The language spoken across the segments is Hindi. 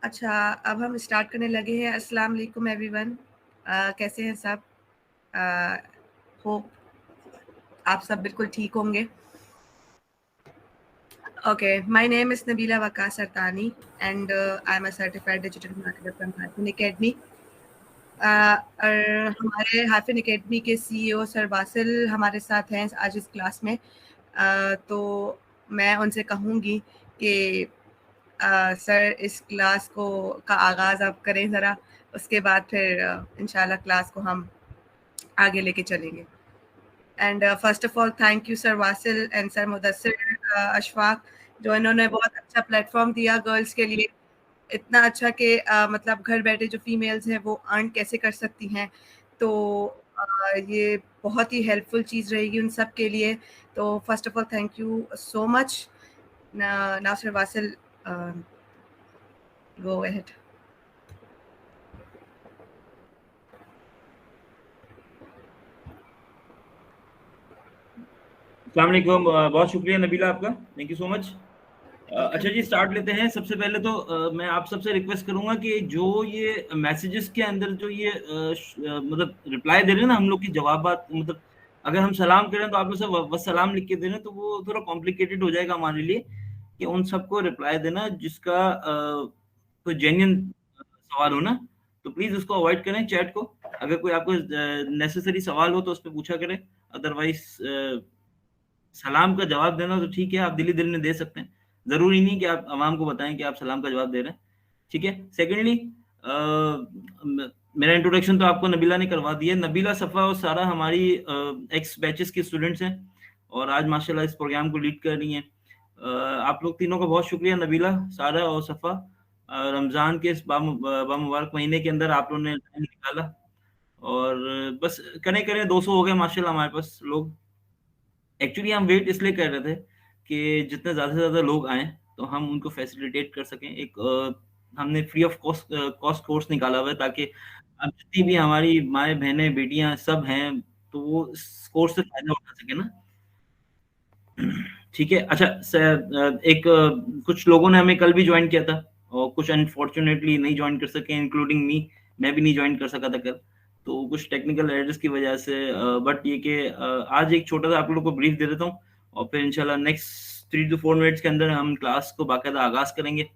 अच्छा, अब हम स्टार्ट करने लगे हैं। अस्सलाम वालेकुम एवरीवन। कैसे हैं सब? होप आप सब बिल्कुल ठीक होंगे। Okay, my name is Nabila Waqas Sartani and I'm a certified digital marketer from Hyphen Academy. और हमारे हाइफन एकेडमी के सीईओ सर वासिल हमारे साथ हैं आज इस क्लास में। तो मैं उनसे कहूँगी कि सर इस क्लास का आगाज़ आप करें ज़रा, उसके बाद फिर इंशाल्लाह क्लास को हम आगे लेके चलेंगे। And first of all thank you sir Wasil and sir Mudassir Ashfaq, जो इन्होंने बहुत अच्छा प्लेटफॉर्म दिया गर्ल्स के लिए। इतना अच्छा कि मतलब घर बैठे जो फीमेल्स हैं वो अर्न कैसे कर सकती हैं, तो ये बहुत ही हेल्पफुल चीज़ रहेगी उन सब के लिए। तो first of all thank you so much. Now sir Wasil, go ahead. अस्सलाम वालेकुम, बहुत शुक्रिया नबीला आपका, थैंक यू सो मच। अच्छा जी, स्टार्ट लेते हैं। सबसे पहले तो मैं आप सबसे रिक्वेस्ट करूंगा कि जो ये मैसेजेस के अंदर जो ये मतलब रिप्लाई दे रहे हैं ना हम लोग की जवाबात, मतलब अगर हम सलाम करें तो आप लोग सब वसलाम लिख के दे रहे हैं तो वो थोड़ा कॉम्प्लिकेटेड हो जाएगा हमारे लिए कि उन सबको रिप्लाई देना जिसका कोई जेन्युइन सवाल हो ना, तो प्लीज उसको अवॉइड करें चैट को। अगर कोई आपको नेसेसरी सवाल हो तो उस पर पूछा करें, अदरवाइज सलाम का जवाब देना तो ठीक है, आप दिली दिल में दे सकते हैं, जरूरी नहीं कि आप आवाम को बताएं कि आप सलाम का जवाब दे रहे हैं। ठीक है। सेकेंडली, मेरा इंट्रोडक्शन तो आपको नबीला ने करवा दिया। नबीला, सफ़ा और सारा हमारी एक्स बैचेस की स्टूडेंट्स हैं और आज माशाल्लाह इस प्रोग्राम को लीड कर रही हैं। आप लोग तीनों का बहुत शुक्रिया, नबीला, सारा और सफ़ा। रमज़ान के इस बामुबारक महीने के अंदर आप लोगों ने टाइम निकाला और बस करें करें 200 हो गए माशाल्लाह हमारे पास लोग। एक्चुअली हम वेट इसलिए कर रहे थे कि जितने ज़्यादा से ज़्यादा लोग आएँ तो हम उनको फैसिलिटेट कर सकें। एक हमने फ्री ऑफ कॉस्ट कोर्स निकाला हुआ है ताकि अब जितनी भी हमारी माएँ-बहनें, बेटियाँ सब हैं तो वो इस कोर्स से फ़ायदा उठा सकें ना। ठीक है। अच्छा, कुछ लोगों ने हमें कल भी जॉइन किया था और कुछ अनफॉर्चुनेटली नहीं जॉइन कर सके, इंक्लूडिंग मी। मैं भी नहीं जॉइन कर सका था कल, तो कुछ टेक्निकल एरर्स की वजह से। बट ये कि आज एक छोटा सा आप लोगों को ब्रीफ दे देता हूँ और फिर इंशाल्लाह नेक्स्ट 3 to 4 मिनट्स के अंदर हम क्लास को बाकायदा आगाज करेंगे,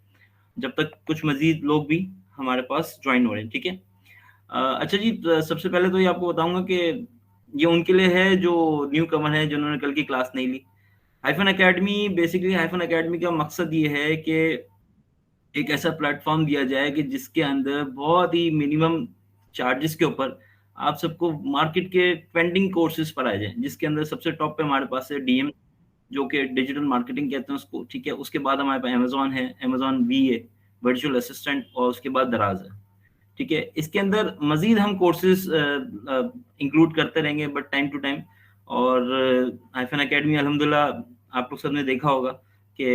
जब तक कुछ मजीद लोग भी हमारे पास ज्वाइन हो रहे हैं। ठीक है। अच्छा जी, सबसे पहले तो ये आपको बताऊंगा कि ये उनके लिए है जो न्यू कमर है, जिन्होंने कल की क्लास नहीं ली। Hyphen academy, basically hyphen academy का मकसद ये है कि एक ऐसा प्लेटफॉर्म दिया जाए कि जिसके अंदर बहुत ही मिनिमम चार्जेस के ऊपर आप सबको मार्केट के ट्रेंडिंग कोर्सेज पढ़ाए जाएं, जिसके अंदर सबसे टॉप पे हमारे पास है डीएम, जो कि डिजिटल मार्केटिंग कहते हैं उसको। ठीक है। उसके बाद हमारे पास अमेजोन है, अमेजोन वी है, वर्चुअल असिस्टेंट, और उसके बाद दराज है। ठीक है। इसके अंदर मजीद हम कोर्सेज इंक्लूड करते रहेंगे बट टाइम टू टाइम। और हाइफन एकेडमी अल्हम्दुलिल्लाह आप लोग सबने देखा होगा कि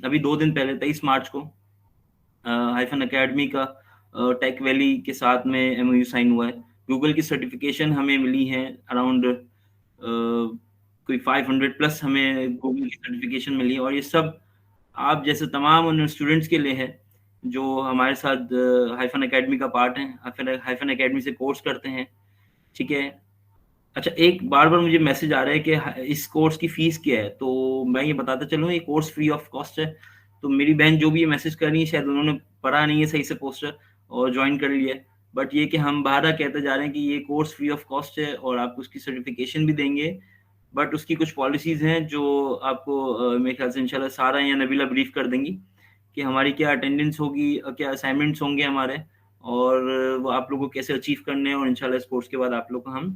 अभी 2 दिन पहले 23 मार्च को हाइफन एकेडमी का टेक वैली के साथ में एमओयू साइन हुआ है। गूगल की सर्टिफिकेशन हमें मिली है अराउंड कोई 500 प्लस हमें गूगल की सर्टिफिकेशन मिली है, और ये सब आप जैसे तमाम उन स्टूडेंट्स के लिए है जो हमारे साथ हाइफन एकेडमी का पार्ट है, हाइफन एकेडमी से कोर्स करते हैं। ठीक है। अच्छा, एक बार बार मुझे मैसेज आ रहा है कि इस कोर्स की फीस क्या है, तो मैं ये बताता चलूँ ये कोर्स फ्री ऑफ कॉस्ट है। तो मेरी बहन जो भी ये मैसेज कर रही है शायद उन्होंने पढ़ा नहीं है सही से पोस्टर और ज्वाइन कर लिया है। बट ये कि हम बारह कहते जा रहे हैं कि ये कोर्स फ्री ऑफ कॉस्ट है और आपको उसकी सर्टिफिकेशन भी देंगे। बट उसकी कुछ पॉलिसीज हैं जो आपको मेरे ख्याल से इंशाल्लाह सारा या नबीला ब्रीफ कर देंगी कि हमारी क्या अटेंडेंस होगी, क्या असाइनमेंट्स होंगे हमारे, और वो आप लोगों को कैसे अचीव करने हैं। और इंशाल्लाह इस कोर्स के बाद आप लोग को हम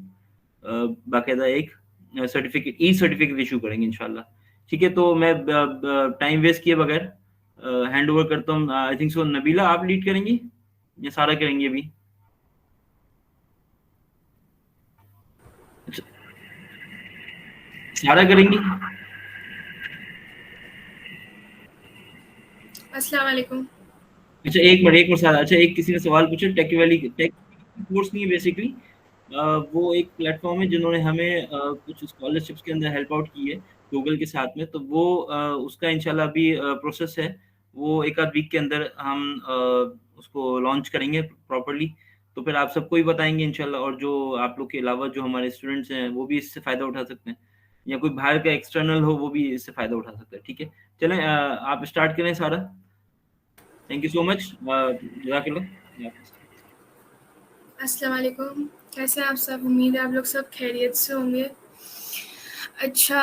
बाकायदा एक सर्टिफिकेट इशू करेंगे इंशाल्लाह। ठीक है। तो मैं टाइम वेस्ट किए बगैर हैंड ओवर करता हूँ। आई थिंक सो नबीला आप लीड करेंगी या सारा करेंगे अभी? अच्छा, सारा करेंगी। अस्सलाम वालेकुम। अच्छा, एक मिनट सारा। अच्छा, एक किसी ने सवाल पूछा, टेक वैली टेक कोर्स नहीं है बेसिकली। वो एक प्लेटफॉर्म है जिन्होंने हमें कुछ स्कॉलरशिप्स के अंदर हेल्प आउट की है गूगल के साथ में, तो वो उसका इंशाल्लाह अभी प्रोसेस है वो एक आध वीक के अंदर हम उसको लॉन्च करेंगे प्रॉपरली। तो फिर आप सबको ही बताएंगे इंशाल्लाह, और जो आप लोग के अलावा जो हमारे स्टूडेंट्स हैं वो भी इससे फ़ायदा उठा सकते हैं, या कोई बाहर का एक्सटर्नल हो वो भी इससे फ़ायदा उठा सकता है। ठीक है, चलें, आप स्टार्ट करें सारा। थैंक यू सो मच, जज़ाकल्लाह। अस्सलाम वालेकुम, कैसे हैं आप सब? उम्मीद है आप लोग सब खैरियत से होंगे। अच्छा,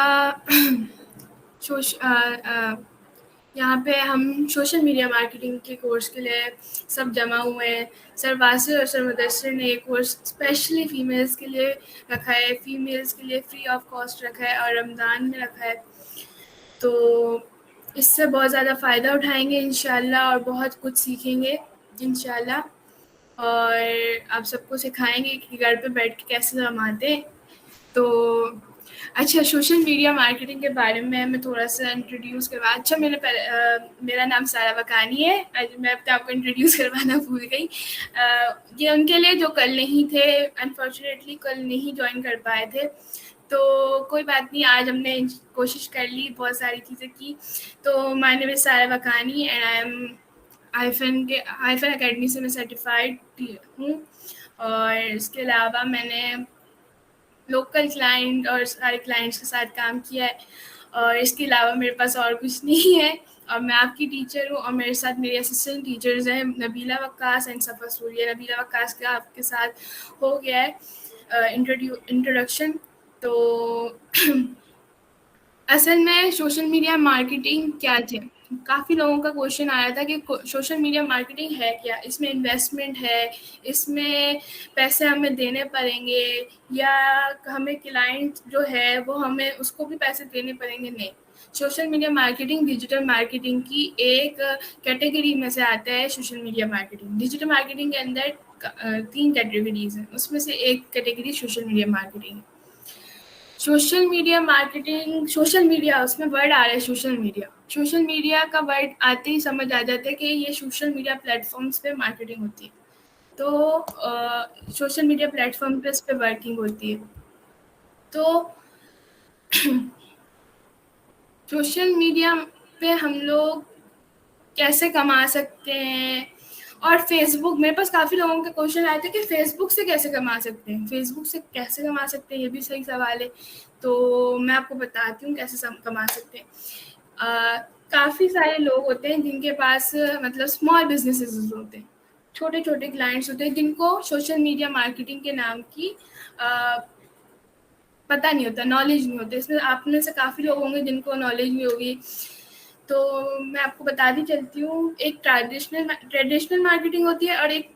यहाँ पे हम सोशल मीडिया मार्केटिंग के कोर्स के लिए सब जमा हुए हैं। सर वासिर और सर मुदस्सिर ने ये कोर्स स्पेशली फ़ीमेल्स के लिए रखा है, फ़ीमेल्स के लिए फ्री ऑफ कॉस्ट रखा है और रमज़ान में रखा है। तो इससे बहुत ज़्यादा फ़ायदा उठाएंगे इंशाल्लाह और बहुत कुछ सीखेंगे इंशाल्लाह, और आप सबको सिखाएंगे कि घर पे बैठ के कैसे कमाते हैं। तो अच्छा, सोशल मीडिया मार्केटिंग के बारे में मैं थोड़ा सा इंट्रोड्यूस करवा। अच्छा, मेरा नाम सारा वकानी है। मैं अपने आपको इंट्रोड्यूस करवाना भूल गई। ये उनके लिए जो कल नहीं थे, अनफॉर्चुनेटली कल नहीं ज्वाइन कर पाए थे, तो कोई बात नहीं, आज हमने कोशिश कर ली, बहुत सारी चीज़ें की। तो माय नेम इज़ सारा Vakani and I am hyphen academy से मैं सर्टिफाइड हूँ। और इसके अलावा मैंने लोकल क्लाइंट और सारे क्लाइंट्स के साथ काम किया है, और इसके अलावा मेरे पास और कुछ नहीं है। और मैं आपकी टीचर हूँ, और मेरे साथ मेरे असिस्टेंट टीचर्स हैं नबीला वक्कास एंड सफ़ा सूर्या। नबीला वक्कास का आपके साथ हो गया है इंट्रोडक्शन। तो असल में सोशल मीडिया मार्केटिंग क्या थे? काफ़ी लोगों का क्वेश्चन आया था कि सोशल मीडिया मार्केटिंग है क्या? इसमें इन्वेस्टमेंट है, इसमें पैसे हमें देने पड़ेंगे, या हमें क्लाइंट जो है वो हमें उसको भी पैसे देने पड़ेंगे? नहीं, social media marketing digital marketing की एक कैटेगरी में से आता है। Social media marketing digital marketing के अंदर 3 कैटेगरीज हैं, उसमें से एक कैटेगरी सोशल मीडिया मार्केटिंग है। Social media marketing, social media, उसमें वर्ड आ रहा है सोशल मीडिया। सोशल मीडिया का वर्ड आते ही समझ आ जाता है कि ये सोशल मीडिया प्लेटफॉर्म्स पे मार्केटिंग होती है। तो सोशल मीडिया प्लेटफॉर्म पे इस पे वर्किंग होती है। तो सोशल मीडिया पे हम लोग कैसे कमा सकते हैं? और फेसबुक, मेरे पास काफ़ी लोगों के क्वेश्चन आए थे कि फेसबुक से कैसे कमा सकते हैं, फेसबुक से कैसे कमा सकते हैं, ये भी सही सवाल है। तो मैं आपको बताती हूँ कैसे कमा सकते हैं। काफ़ी सारे लोग होते हैं जिनके पास मतलब स्मॉल बिजनेसेस होते हैं, छोटे छोटे क्लाइंट्स होते हैं जिनको सोशल मीडिया मार्केटिंग के नाम की पता नहीं होता, नॉलेज नहीं होती। इसमें आप में से काफ़ी लोग होंगे जिनको नॉलेज भी होगी। तो मैं आपको बताती चलती हूँ, एक ट्रेडिशनल मार्केटिंग होती है और एक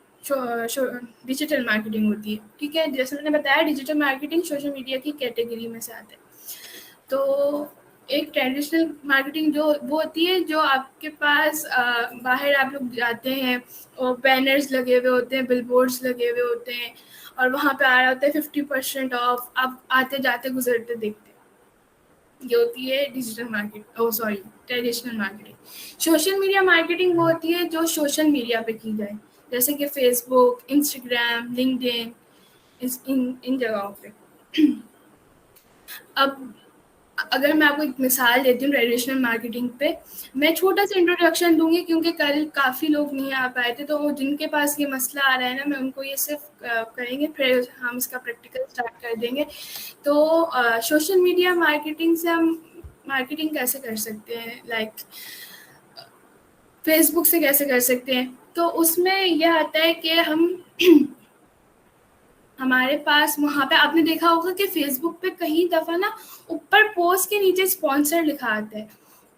डिजिटल मार्केटिंग होती है। ठीक है, जैसे मैंने बताया डिजिटल मार्केटिंग सोशल मीडिया की कैटेगरी में से आता है। तो एक ट्रेडिशनल मार्केटिंग जो वो होती है जो आपके पास बाहर आप लोग जाते हैं और बैनर्स लगे हुए होते हैं, बिलबोर्ड्स लगे हुए होते हैं, और वहाँ पे आ रहा होता है 50% ऑफ, आप आते जाते गुजरते देखते हैं। ये होती है digital market, traditional marketing. Social media marketing वो होती है जो सोशल मीडिया पे की जाए, जैसे कि फेसबुक, इंस्टाग्राम, लिंक्डइन, इन जगहों पे। अब अगर मैं आपको एक मिसाल देती हूँ ट्रेडिशनल मार्केटिंग पे, मैं छोटा सा इंट्रोडक्शन दूंगी क्योंकि कल काफ़ी लोग नहीं आ पाए थे, तो जिनके पास ये मसला आ रहा है ना, मैं उनको ये सिर्फ करेंगे, फिर हम इसका प्रैक्टिकल स्टार्ट कर देंगे। तो सोशल मीडिया मार्केटिंग से हम मार्केटिंग कैसे कर सकते हैं, लाइक फेसबुक से कैसे कर सकते हैं? तो उसमें यह आता है कि हमारे पास वहाँ पे आपने देखा होगा कि फेसबुक पे कई दफ़ा ना ऊपर पोस्ट के नीचे स्पॉन्सर लिखा आता है।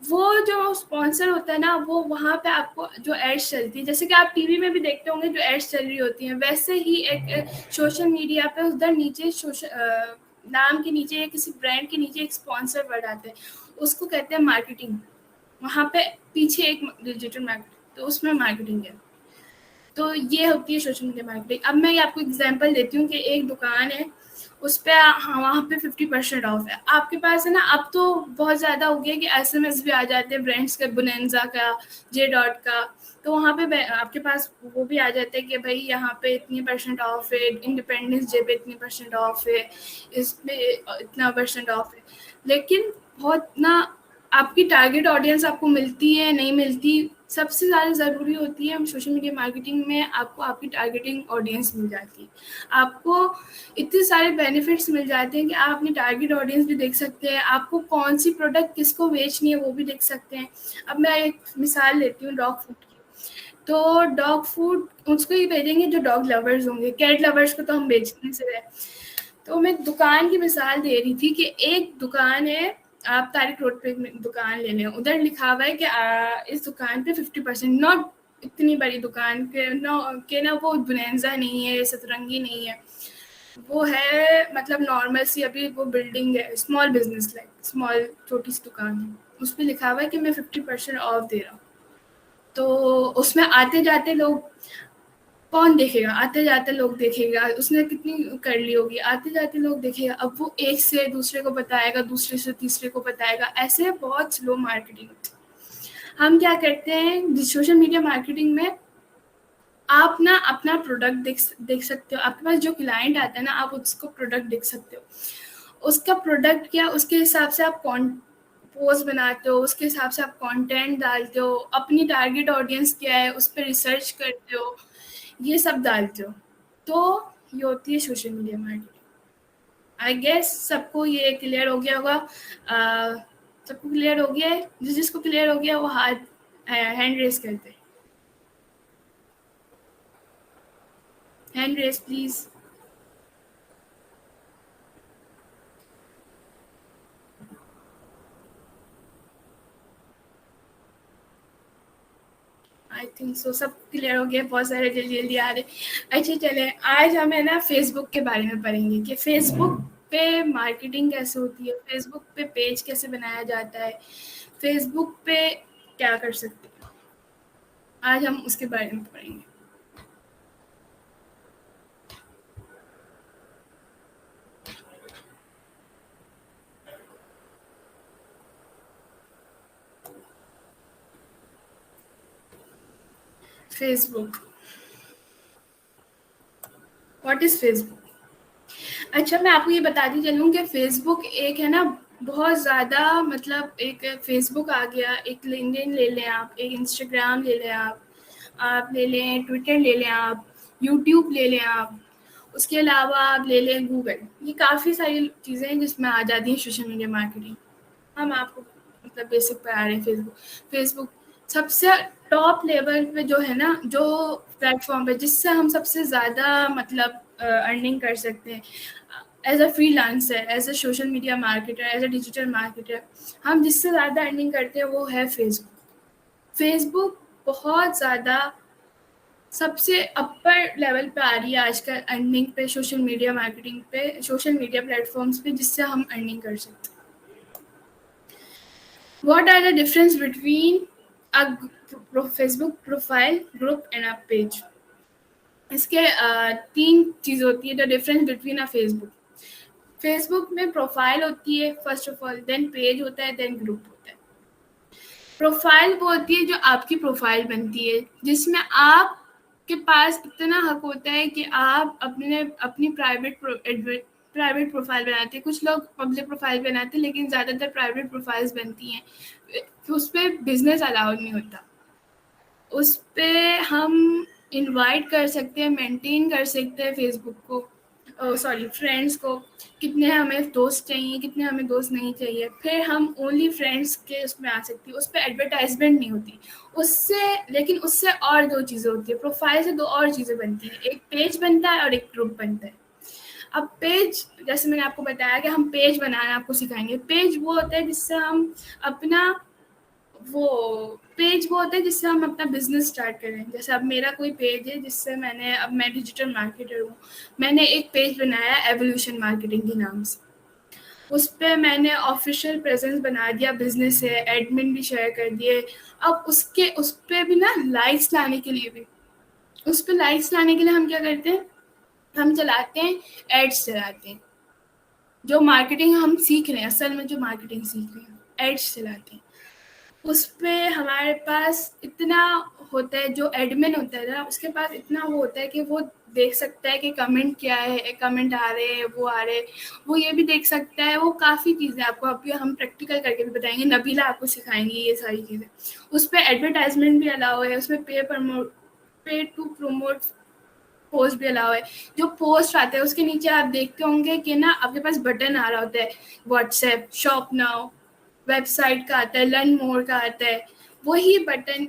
वो जो स्पॉन्सर होता है ना, वो वहाँ पे आपको जो एड्स चलती है, जैसे कि आप टीवी में भी देखते होंगे जो एड्स चल रही होती हैं, वैसे ही एक सोशल मीडिया पे उधर नीचे नाम के नीचे या किसी ब्रांड के नीचे एक स्पॉन्सर वर्ड आता है, उसको कहते हैं मार्केटिंग। वहाँ पे पीछे एक डिजिटल मार्केटिंग, तो उसमें मार्केटिंग है। तो ये होती है सोशल मीडिया मार्केटिंग। अब मैं आपको एग्जांपल देती हूँ कि एक दुकान है, उस पर वहाँ पे 50% ऑफ है। आपके पास है ना, अब तो बहुत ज़्यादा हो गया कि SMS भी आ जाते हैं ब्रांड्स के, बोनेंजा का, J.Dot का, तो वहाँ पे आपके पास वो भी आ जाता है कि भाई यहाँ पे इतनी % ऑफ है, इंडिपेंडेंस डे पे इतनी % ऑफ है, इसमें इतना % ऑफ है। लेकिन बहुत ना आपकी टारगेट ऑडियंस आपको मिलती है नहीं मिलती, सबसे ज़्यादा ज़रूरी होती है। हम सोशल मीडिया मार्केटिंग में आपको आपकी टारगेटिंग ऑडियंस मिल जाती है, आपको इतने सारे बेनिफिट्स मिल जाते हैं कि आप अपनी टारगेट ऑडियंस भी देख सकते हैं, आपको कौन सी प्रोडक्ट किसको बेचनी है वो भी देख सकते हैं। अब मैं एक मिसाल लेती हूँ डॉग फूड की, तो डॉग फूड उसको ही भेजेंगे जो डॉग लवर्स होंगे, कैट लवर्स को तो हम बेचने से रहे। तो मैं दुकान की मिसाल दे रही थी कि एक दुकान है, आप तारिक रोड पे एक दुकान ले लें, उधर लिखा हुआ है कि इस दुकान पे 50%, नॉट इतनी बड़ी दुकान के ना वो बुनेंजा नहीं है, सतरंगी नहीं है, वो है मतलब नॉर्मल सी अभी वो बिल्डिंग है, स्मॉल बिजनेस लाइक स्मॉल छोटी सी दुकान है, उस पर लिखा हुआ है कि मैं 50% ऑफ दे रहा हूँ। तो उसमें आते जाते लोग कौन देखेगा, आते जाते लोग देखेगा, उसने कितनी कर ली होगी, आते जाते लोग देखेगा। अब वो एक से दूसरे को बताएगा, दूसरे से तीसरे को बताएगा, ऐसे बहुत स्लो मार्केटिंग होती है। हम क्या करते हैं सोशल मीडिया मार्केटिंग में, आप ना अपना प्रोडक्ट देख सकते हो, आपके पास जो क्लाइंट आता है ना आप उसको प्रोडक्ट देख सकते हो, उसका प्रोडक्ट क्या उसके हिसाब से आप पोस्ट बनाते हो, उसके हिसाब से आप कंटेंट डालते हो, अपनी टारगेट ऑडियंस क्या है उस पर रिसर्च करते हो, ये सब डालते हो। तो ये होती है social media marketing. I guess सबको ये क्लियर हो गया होगा। सबको क्लियर हो गया है? जिसको क्लियर हो गया वो हाथ हैंड रेस करते हैं। Hand raise please. I think so सब क्लियर हो गया, बहुत सारे जल्दी जल्दी आ रहे। अच्छा चले, आज हमें ना फेसबुक के बारे में पढ़ेंगे कि फेसबुक पे मार्केटिंग कैसे होती है, फेसबुक पे पेज कैसे बनाया जाता है, फेसबुक पे क्या कर सकते हैं, आज हम उसके बारे में पढ़ेंगे। Facebook, what is Facebook? अच्छा मैं आपको ये बताती चलूँ कि फेसबुक एक है ना बहुत ज़्यादा, मतलब एक फेसबुक आ गया, एक लिंक्डइन ले लें आप, एक इंस्टाग्राम ले लें आप ले लें ट्विटर ले लें आप, यूट्यूब ले लें आप, उसके अलावा आप ले लें गूगल। ये काफ़ी सारी चीज़ें हैं जिसमें आ जाती हैं सोशल मीडिया मार्केटिंग। हम आपको मतलब बेसिक पे आ रहे हैं। फेसबुक सबसे टॉप लेवल पे जो है ना, जो प्लेटफॉर्म पे जिससे हम सबसे ज़्यादा मतलब अर्निंग कर सकते हैं as a freelancer, as a social media marketer, as a digital marketer, हम जिससे ज़्यादा अर्निंग करते हैं वो है फेसबुक। फेसबुक बहुत ज़्यादा सबसे अपर लेवल पे आ रही है आजकल अर्निंग पे, सोशल मीडिया मार्केटिंग पे, सोशल मीडिया प्लेटफॉर्म्स पे, जिससे हम अर्निंग कर सकते हैं। What are the difference between a Facebook profile, group and a page? इसके 3 चीज़ होती है। The difference between a Facebook में प्रोफाइल होती है first of all, then page होता है, देन ग्रुप होता है। प्रोफाइल वो होती है जो आपकी प्रोफाइल बनती है, जिसमें आपके पास इतना हक होता है कि आप अपनी प्राइवेट प्रोफाइल बनाते हैं। कुछ लोग पब्लिक प्रोफाइल बनाते हैं, लेकिन ज़्यादातर प्राइवेट प्रोफाइल्स बनती हैं, उस पर बिजनेस अलाउड नहीं होता। उस पर हम इनवाइट कर सकते हैं, मेंटेन कर सकते हैं फेसबुक को, सॉरी फ्रेंड्स को, कितने हमें दोस्त चाहिए, कितने हमें दोस्त नहीं चाहिए। फिर हम ओनली फ्रेंड्स के उसमें आ सकती है, उस पर एडवर्टाइजमेंट नहीं होती उससे। लेकिन उससे और 2 चीज़ें होती है, प्रोफाइल से 2 और चीज़ें बनती हैं, एक पेज बनता है और एक ग्रुप बनता है। अब पेज, जैसे मैंने आपको बताया कि हम पेज बनाना आपको सिखाएंगे। पेज वो होता है जिससे हम अपना वो पेज वो होता है जिससे हम अपना बिजनेस स्टार्ट करें। जैसे अब मेरा कोई पेज है जिससे मैं डिजिटल मार्केटर हूँ, मैंने एक पेज बनाया एवोल्यूशन मार्केटिंग के नाम से। उस पर मैंने ऑफिशियल प्रेजेंस बना दिया, बिजनेस है, एडमिन भी शेयर कर दिए। अब उस पर भी ना लाइक्स लाने के लिए भी, उस पर लाइक्स लाने के लिए हम क्या करते हैं, हम चलाते हैं एड्स चलाते हैं। जो मार्केटिंग हम सीख रहे हैं, असल में जो मार्केटिंग सीख रहे हैं, एड्स चलाते हैं। उस पे हमारे पास इतना होता है, जो एडमिन होता है ना, उसके पास इतना वो होता है कि वो देख सकता है कि कमेंट क्या है, कमेंट आ रहे हैं, वो आ रहे हैं, वो ये भी देख सकता है, वो काफ़ी चीज़ें आपको अभी हम प्रैक्टिकल करके भी बताएंगे, नबीला आपको सिखाएंगी ये सारी चीज़ें। उस पर एडवर्टाइजमेंट भी अलाउ है, उसमें पे टू प्रमोट पोस्ट भी अलाउ है। जो पोस्ट आते हैं उसके नीचे आप देखते होंगे कि ना आपके पास बटन आ रहा होता है, व्हाट्सएप, शॉप नाउ, वेबसाइट का आता है, लर्न मोर का आता है, वही बटन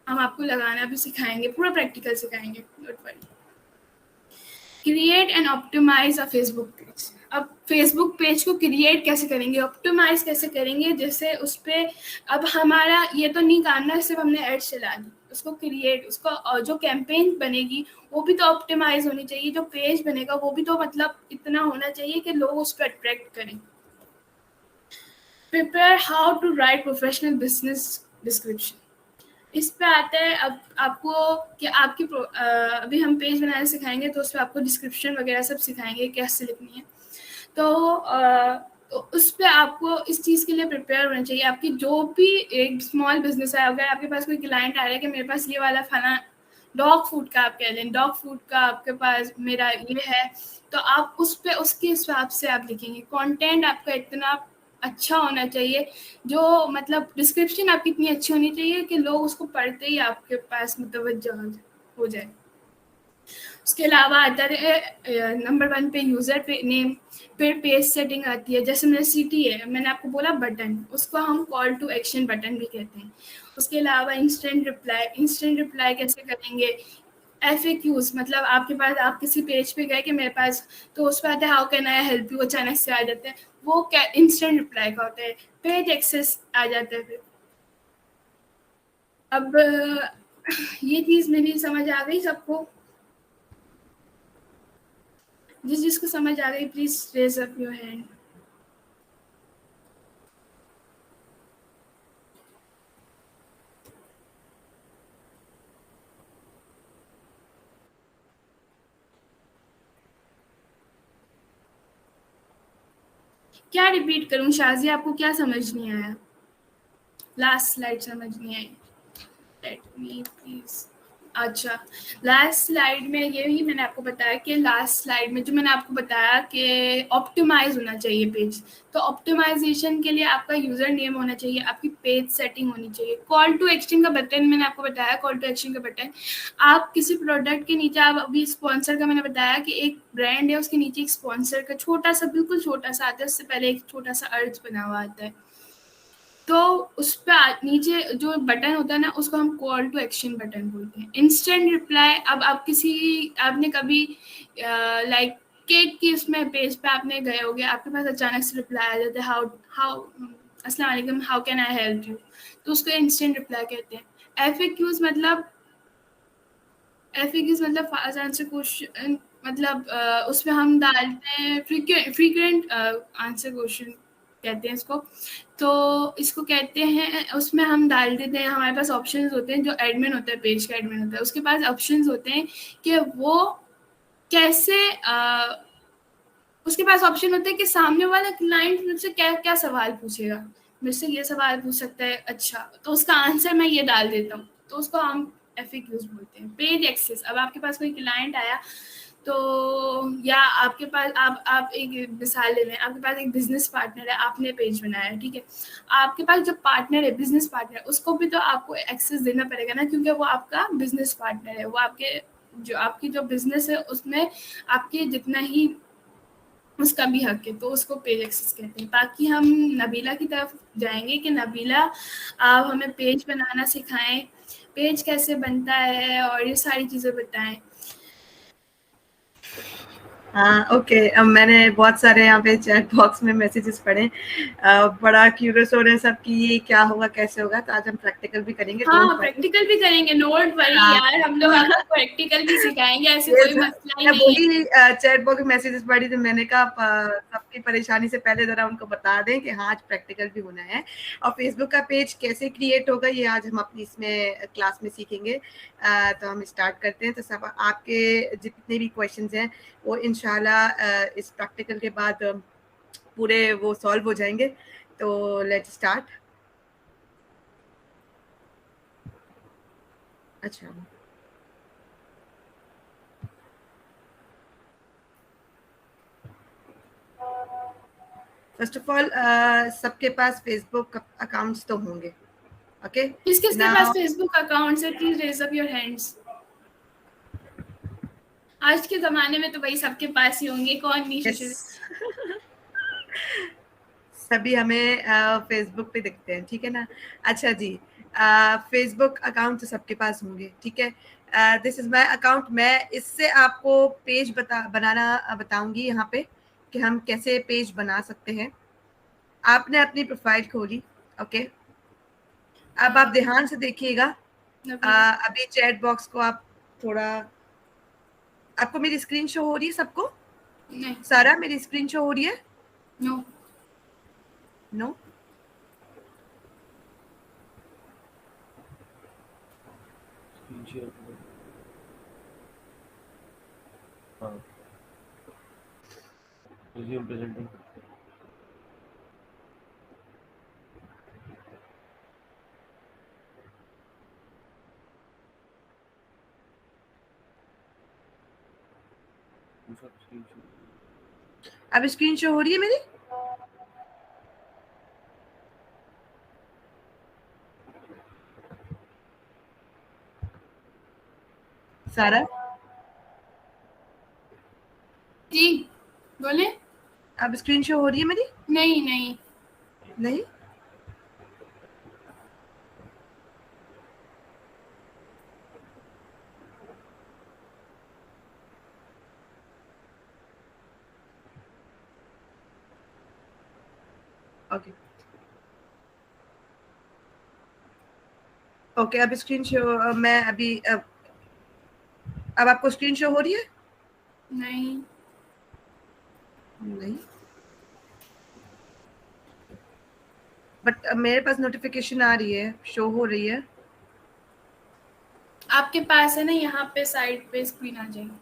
हम आपको लगाना भी सिखाएंगे, पूरा प्रैक्टिकल सिखाएंगे, don't worry. Create and optimise a Facebook page. अब फेसबुक पेज को क्रिएट कैसे करेंगे, ऑप्टिमाइज कैसे करेंगे, जैसे उस पर अब हमारा ये तो नहीं काम ना सिर्फ हमने एड्स चला दी, उसको क्रिएट, उसको जो कैंपेन बनेगी वो भी तो ऑप्टिमाइज होनी चाहिए, जो पेज बनेगा वो भी तो मतलब इतना होना चाहिए कि लोग उस पर अट्रैक्ट करें। Prepare how to write professional business description. इस पे आता है अब आपको कि आपकी अभी हम पेज बनाना सिखाएंगे तो उस पर आपको डिस्क्रिप्शन वगैरह सब सिखाएंगे कैसे लिखनी है। तो उस पर आपको इस चीज़ के लिए प्रिपेयर होना चाहिए। आपकी जो भी एक स्मॉल बिजनेस है, अगर आपके पास कोई क्लाइंट आ रहा है कि मेरे पास ये वाला खाना डॉग फूड का, आप कह लें डॉग फूड का आपके पास मेरा ये है, तो आप उस पर उसके हिसाब से आप लिखेंगे। कंटेंट आपका इतना अच्छा होना चाहिए, जो मतलब डिस्क्रिप्शन आपकी इतनी अच्छी होनी चाहिए कि लोग उसको पढ़ते ही आपके पास मुतवज्जो हो जाए। उसके अलावा आता है नंबर 1 पे यूज़र पे नेम, फिर पेज सेटिंग आती है, जैसे मेरा सिटी है, मैंने आपको बोला बटन, उसको हम कॉल टू एक्शन बटन भी कहते हैं। उसके अलावा इंस्टेंट रिप्लाई कैसे करेंगे। FAQs मतलब आपके पास, आप किसी पेज पे गए कि मेरे पास, तो उस पर आता है how can I help you, अचानक से आ जाते हैं, वो क्या इंस्टेंट रिप्लाई का होता है। पेज एक्सेस आ जाता है फिर। अब ये चीज़ मेरी समझ आ गई सबको? जिसको समझ आ गई please raise up your hand. क्या रिपीट करूं शाजी, आपको क्या समझ नहीं आया? लास्ट स्लाइड समझ नहीं आई? Let me please. अच्छा, लास्ट स्लाइड में यही मैंने आपको बताया कि लास्ट स्लाइड में जो मैंने आपको बताया कि ऑप्टिमाइज होना चाहिए पेज, तो ऑप्टिमाइजेशन के लिए आपका यूजर नेम होना चाहिए, आपकी पेज सेटिंग होनी चाहिए, कॉल टू एक्शन का बटन मैंने आपको बताया, कॉल टू एक्शन का बटन आप किसी प्रोडक्ट के नीचे, आप अभी स्पॉन्सर का मैंने बताया कि एक ब्रांड है उसके नीचे एक स्पॉन्सर का छोटा सा, बिल्कुल छोटा सा आता है, उससे पहले एक छोटा सा अर्थ बना हुआ आता है, तो उस पर नीचे जो बटन होता है ना उसको हम कॉल टू एक्शन बटन बोलते हैं। इंस्टेंट रिप्लाई, अब आप आपने कभी लाइक केक की उसमें पेज पे आपने गए होगे, आपके पास अचानक से रिप्लाई आ जाता है हाउ अस्सलाम वालेकुम, how can I help you, तो उसको इंस्टेंट रिप्लाई कहते हैं। FAQs मतलब फास्ट आंसर क्वेश्चन, मतलब उसमें हम डालते हैं फ्रीक्वेंट आंसर क्वेश्चन कहते हैं इसको, तो इसको कहते हैं, उसमें हम डाल देते हैं, हमारे पास ऑप्शंस होते हैं, जो एडमिन होता है, पेज का एडमिन होता है, उसके पास ऑप्शंस होते हैं कि वो कैसे उसके पास ऑप्शन होते हैं कि सामने वाला क्लाइंट मुझसे क्या क्या सवाल पूछेगा, मुझसे ये सवाल पूछ सकता है, अच्छा तो उसका आंसर मैं ये डाल देता हूँ, तो उसको हम FAQs बोलते हैं। पेज एक्सेस, अब आपके पास कोई क्लाइंट आया तो, या आपके पास आप एक मिसाल ले लें, आपके पास एक बिजनेस पार्टनर है, आपने पेज बनाया है, ठीक है, आपके पास जो पार्टनर है, बिजनेस पार्टनर, उसको भी तो आपको एक्सेस देना पड़ेगा ना, क्योंकि वो आपका बिजनेस पार्टनर है, वो आपकी जो बिजनेस है उसमें आपके जितना ही उसका भी हक है, तो उसको पेज एक्सेस कहते हैं। बाकी हम नबीला की तरफ जाएंगे कि नबीला आप हमें पेज बनाना सिखाएं, पेज कैसे बनता है और ये सारी चीज़ें बताएं। हाँ ओके, अब मैंने बहुत सारे यहाँ पे चैट बॉक्स में मैसेजेस पढ़े, बड़ा क्यूरियस हो रहे हैं सब कि ये क्या होगा कैसे होगा, तो आज हम प्रैक्टिकल भी करेंगे। हाँ प्रैक्टिकल भी करेंगे, नोट वरी यार, हम लोग आपको प्रैक्टिकल भी सिखाएंगे, ऐसे कोई मसला ही नहीं है। चैट बॉक्स में मैसेजेस पढ़ी तो मैंने कहा सबकी परेशानी से पहले जरा उनको बता दें कि हाँ आज प्रैक्टिकल भी होना है, और फेसबुक का पेज कैसे क्रिएट होगा ये आज हम अपनी इसमें क्लास में सीखेंगे। तो हम स्टार्ट करते हैं। तो सब आपके जितने भी क्वेश्चंस हैं वो इंशाल्लाह इस प्रैक्टिकल के बाद पूरे वो सॉल्व हो जाएंगे। तो लेट्स स्टार्ट। अच्छा, फर्स्ट ऑफ ऑल सबके पास फेसबुक अकाउंट्स तो होंगे, ओके? किस किस के Now, पास फेसबुक अकाउंट्स है? Please raise up your hands. आज के जमाने में तो भाई सबके पास ही होंगे, कौन नहीं yes, सोशल। सभी हमें फेसबुक पे दिखते हैं, ठीक है ना? अच्छा जी, फेसबुक अकाउंट तो सबके पास होंगे, ठीक है? This is my account. मैं इससे आपको पेज बनाना बताऊंगी यहाँ पे कि हम कैसे पेज बना सकते हैं। आपने अपनी प्रोफाइल खोली, ओके? अब आप ध्यान से देखिएगा। अभी चैट बॉक्स को आप थोड़ा, आपको मेरी स्क्रीन शो हो रही है सबको? नहीं। सारा मेरी स्क्रीन शो हो रही है? नो। नो? हाँ, resume presenting. अब स्क्रीन शो हो रही है मेरी? सारा जी बोले। अब स्क्रीन शो हो रही है मेरी? नहीं नहीं। नहीं? ओके ओके, अब स्क्रीन शो, मैं अभी अब आपको स्क्रीन शो हो रही है? नहीं। नहीं, बट मेरे पास नोटिफिकेशन आ रही है, शो हो रही है। आपके पास है ना, यहाँ पे साइड पे स्क्रीन आ जाएगी।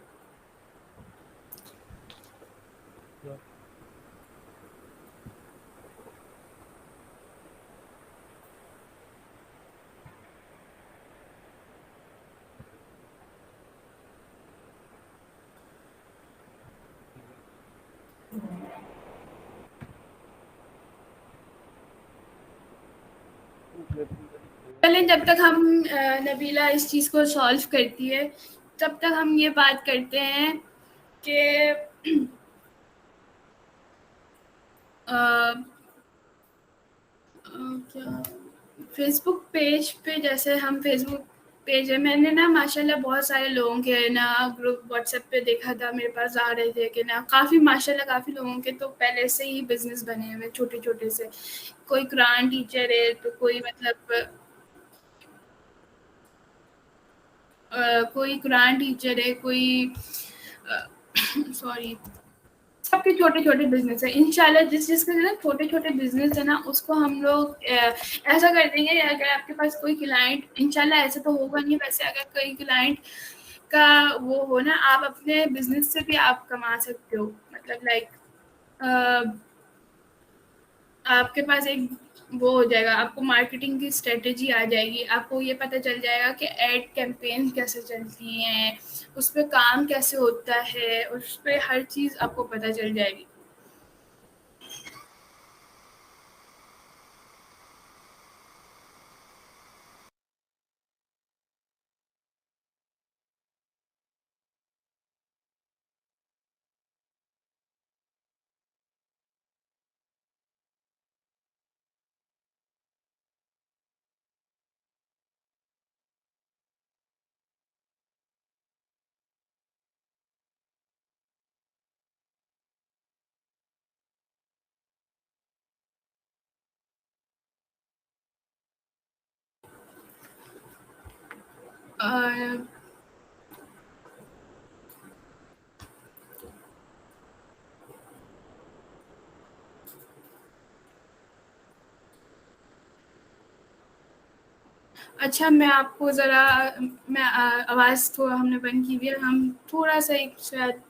पहले जब तक हम नबीला इस चीज़ को सॉल्व करती है, तब तक हम ये बात करते हैं कि क्या फेसबुक पेज पे, जैसे हम फेसबुक पेज है, मैंने ना माशाल्लाह बहुत सारे लोगों के ना ग्रुप व्हाट्सएप पे देखा था, मेरे पास आ रहे थे कि ना काफ़ी माशाल्लाह काफ़ी लोगों के तो पहले से ही बिजनेस बने हुए छोटे छोटे से। कोई कुरान टीचर है, तो कोई मतलब कोई कुरान टीचर है, कोई सॉरी सबके छोटे छोटे बिजनेस है। इंशाल्लाह जिस जिसके ना छोटे छोटे बिजनेस है ना, उसको हम लोग ऐसा कर देंगे। अगर आपके पास कोई क्लाइंट, इंशाल्लाह ऐसा तो होगा नहीं, वैसे अगर कोई क्लाइंट का वो हो ना, आप अपने बिजनेस से भी आप कमा सकते हो। मतलब लाइक आपके पास एक वो हो जाएगा, आपको मार्केटिंग की स्ट्रेटेजी आ जाएगी, आपको ये पता चल जाएगा कि एड कैंपेन कैसे चलती हैं, उस पर काम कैसे होता है, उस पर हर चीज़ आपको पता चल जाएगी। अ, अच्छा, मैं आपको ज़रा मैं आवाज़ थोड़ा हमने बंद की हुई है, हम थोड़ा सा एक शायद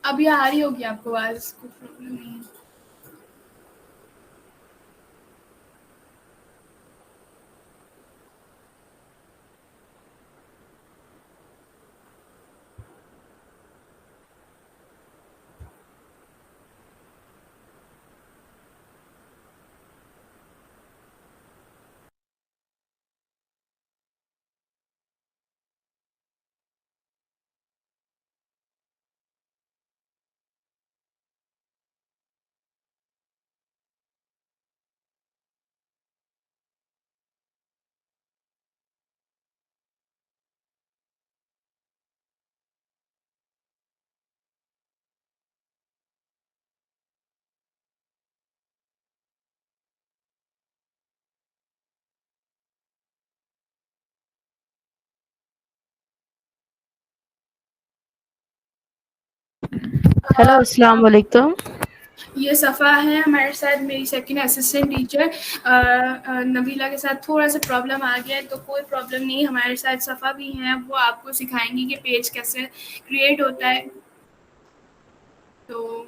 अभी आ रही होगी आपको आवाज़, कोई प्रॉब्लम नहीं है। हेलो, अस्सलाम वालेकुम। ये सफ़ा है हमारे साथ, मेरी सेकंड असिस्टेंट टीचर। नबीला के साथ थोड़ा-सा प्रॉब्लम आ गया है, तो कोई प्रॉब्लम नहीं, हमारे साथ सफ़ा भी हैं, वो आपको सिखाएँगी कि पेज कैसे क्रिएट होता है। तो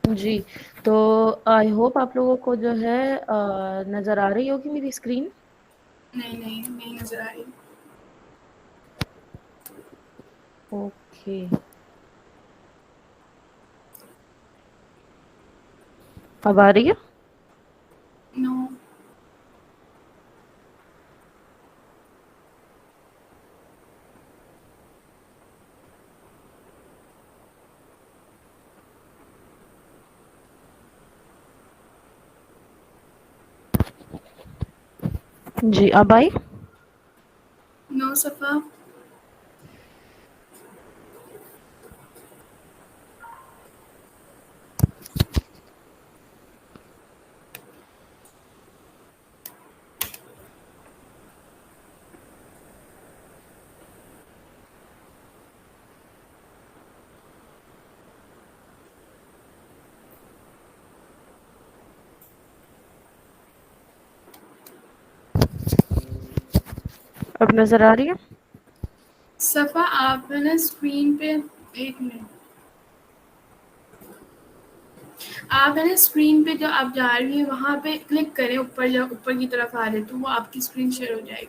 जी, तो आई होप आप लोगों को जो है नज़र आ रही होगी मेरी स्क्रीन? नहीं नज़र आ रही। ओके। अब आ रही है? नो। जी, अब आई? नो सफ़ा। अब नज़र आ रही है? सफ़ा आप है ना स्क्रीन पे, एक मिनट, आप है ना स्क्रीन पे जो आप जा रही हैं वहाँ पे क्लिक करें, ऊपर जो ऊपर की तरफ आ रहे तो वो आपकी स्क्रीन शेयर हो जाएगी।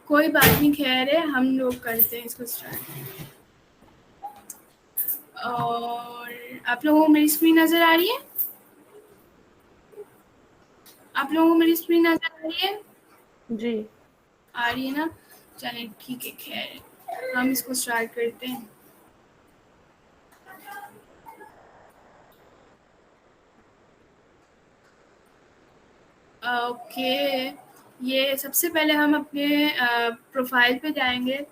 कोई बात नहीं, खैर है, हम लोग करते हैं इसको स्टार्ट। और आप लोगों को मेरी स्क्रीन नज़र आ रही है? आप लोगों को मेरी स्क्रीन नज़र आ रही है? जी। आ रही है ना? चलें ठीक है, खैर हम इसको स्टार्ट करते हैं। ओके, ये सबसे पहले हम अपने प्रोफाइल पे जाएंगे।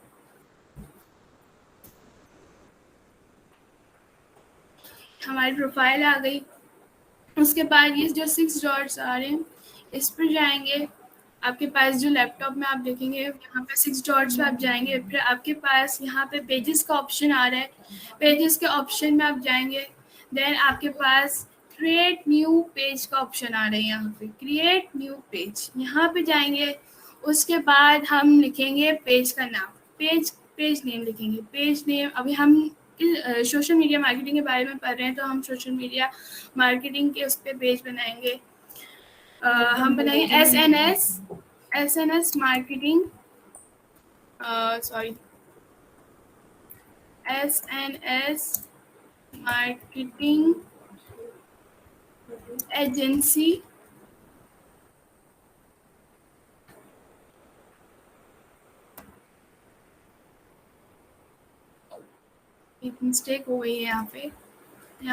हमारी प्रोफाइल आ गई। उसके बाद ये जो 6 डॉट्स आ रहे हैं, इस पर जाएंगे, आपके पास जो लैपटॉप में आप देखेंगे यहाँ पे 6 डॉट्स पे आप जाएंगे, फिर आपके पास यहाँ पे पेजेस का ऑप्शन आ रहा है, पेजेस के ऑप्शन में आप जाएंगे, देन आपके पास क्रिएट न्यू पेज का ऑप्शन आ रहा है, यहाँ पे क्रिएट न्यू पेज, यहाँ पे जाएंगे। उसके बाद हम लिखेंगे पेज का नाम, पेज नेम लिखेंगे, पेज नेम। अभी हम सोशल मीडिया मार्केटिंग के बारे में पढ़ रहे हैं, तो हम सोशल मीडिया मार्केटिंग के उस पर पेज बनाएंगे। हम बनाएंगे S N S marketing, sorry S marketing agency एक मिस्टेक हो गई है यहाँ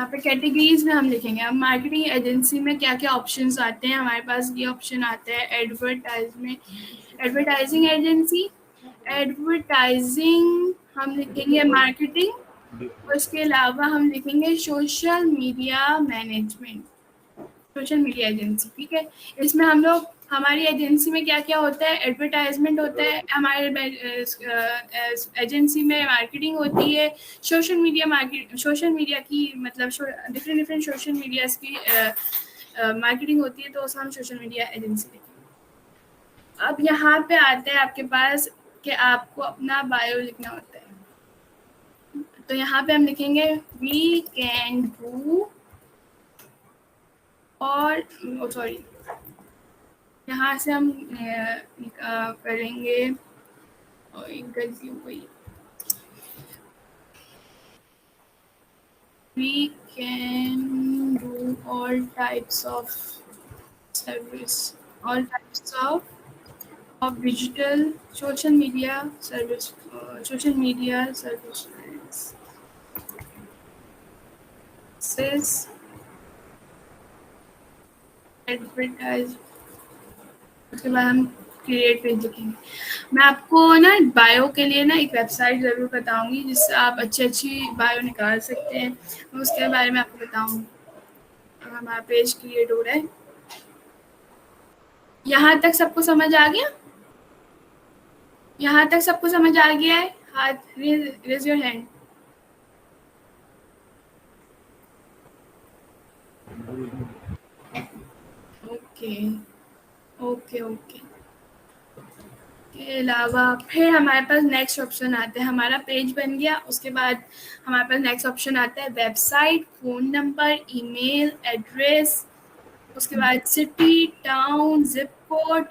पे कैटेगरीज में हम लिखेंगे। अब मार्केटिंग एजेंसी में क्या क्या ऑप्शंस आते हैं, हमारे पास ये ऑप्शन आता है एडवर्टाइजिंग एजेंसी, एडवर्टाइजिंग हम लिखेंगे मार्केटिंग, उसके अलावा हम लिखेंगे social media management, social media agency. ठीक है, इसमें हम लोग हमारी एजेंसी में क्या क्या होता है, एडवर्टाइजमेंट होता है, हमारे एजेंसी में मार्केटिंग होती है, सोशल मीडिया की मतलब डिफरेंट सोशल मीडियाज की मार्केटिंग होती है, तो उसे हम सोशल मीडिया एजेंसी लिखेंगे। अब यहाँ पे आता है आपके पास कि आपको अपना बायो लिखना होता है, तो यहाँ पे हम लिखेंगे वी कैन डू, और सॉरी यहाँ से हम करेंगे, एक गलती हो गई, we can do all types of service, all types of digital social media service, advertise. उसके बाद हम क्रिएट पेज लिखेंगे। मैं आपको ना बायो के लिए ना एक वेबसाइट ज़रूर बताऊंगी, जिससे आप अच्छी बायो निकाल सकते हैं, मैं उसके बारे में आपको बताऊंगी। हमारा पेज क्रिएट हो रहा है, यहाँ तक सबको समझ आ गया? यहाँ तक सबको समझ आ गया है? हाथ रेज योर हैंड। ओके के अलावा फिर हमारे पास नेक्स्ट ऑप्शन आता है, हमारा पेज बन गया, उसके बाद हमारे पास नेक्स्ट ऑप्शन आता है website, phone number, email address, उसके बाद सिटी, टाउन, जिप कोड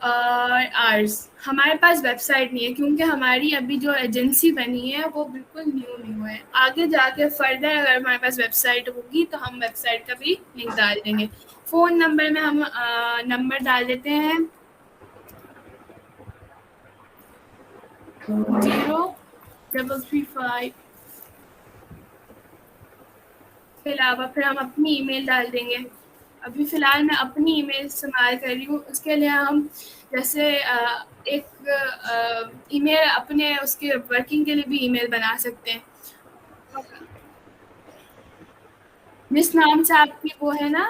और आवर्स। हमारे पास वेबसाइट नहीं है, क्योंकि हमारी अभी जो एजेंसी बनी है वो बिल्कुल न्यू है। आगे जाके फर्दर अगर हमारे पास वेबसाइट होगी तो हम वेबसाइट का भी लिंक डाल देंगे। फ़ोन नंबर में हम नंबर डाल देते हैं 0335। के अलावा फिर हम अपनी ईमेल डाल देंगे। अभी फ़िलहाल मैं अपनी ईमेल इस्तेमाल कर रही हूँ, उसके लिए हम जैसे एक ईमेल अपने उसके वर्किंग के लिए भी ईमेल बना सकते हैं, जिस नाम से आपकी वो है ना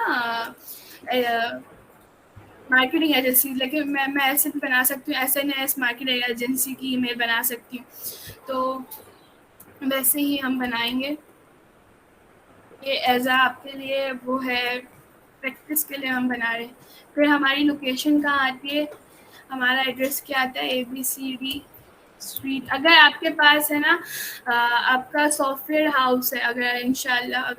मार्केटिंग एजेंसी, लेकिन मैं ऐसे भी बना सकती हूँ, एसएनएस मार्केटिंग एजेंसी की ईमेल बना सकती हूँ, तो वैसे ही हम बनाएंगे। ये एज आपके लिए वो है, प्रैक्टिस के लिए हम बना रहे हैं। फिर हमारी लोकेशन कहाँ आती है, हमारा एड्रेस क्या आता है, ABCD स्ट्रीट। अगर आपके पास है ना आपका सॉफ्टवेयर हाउस है, अगर इंशाल्लाह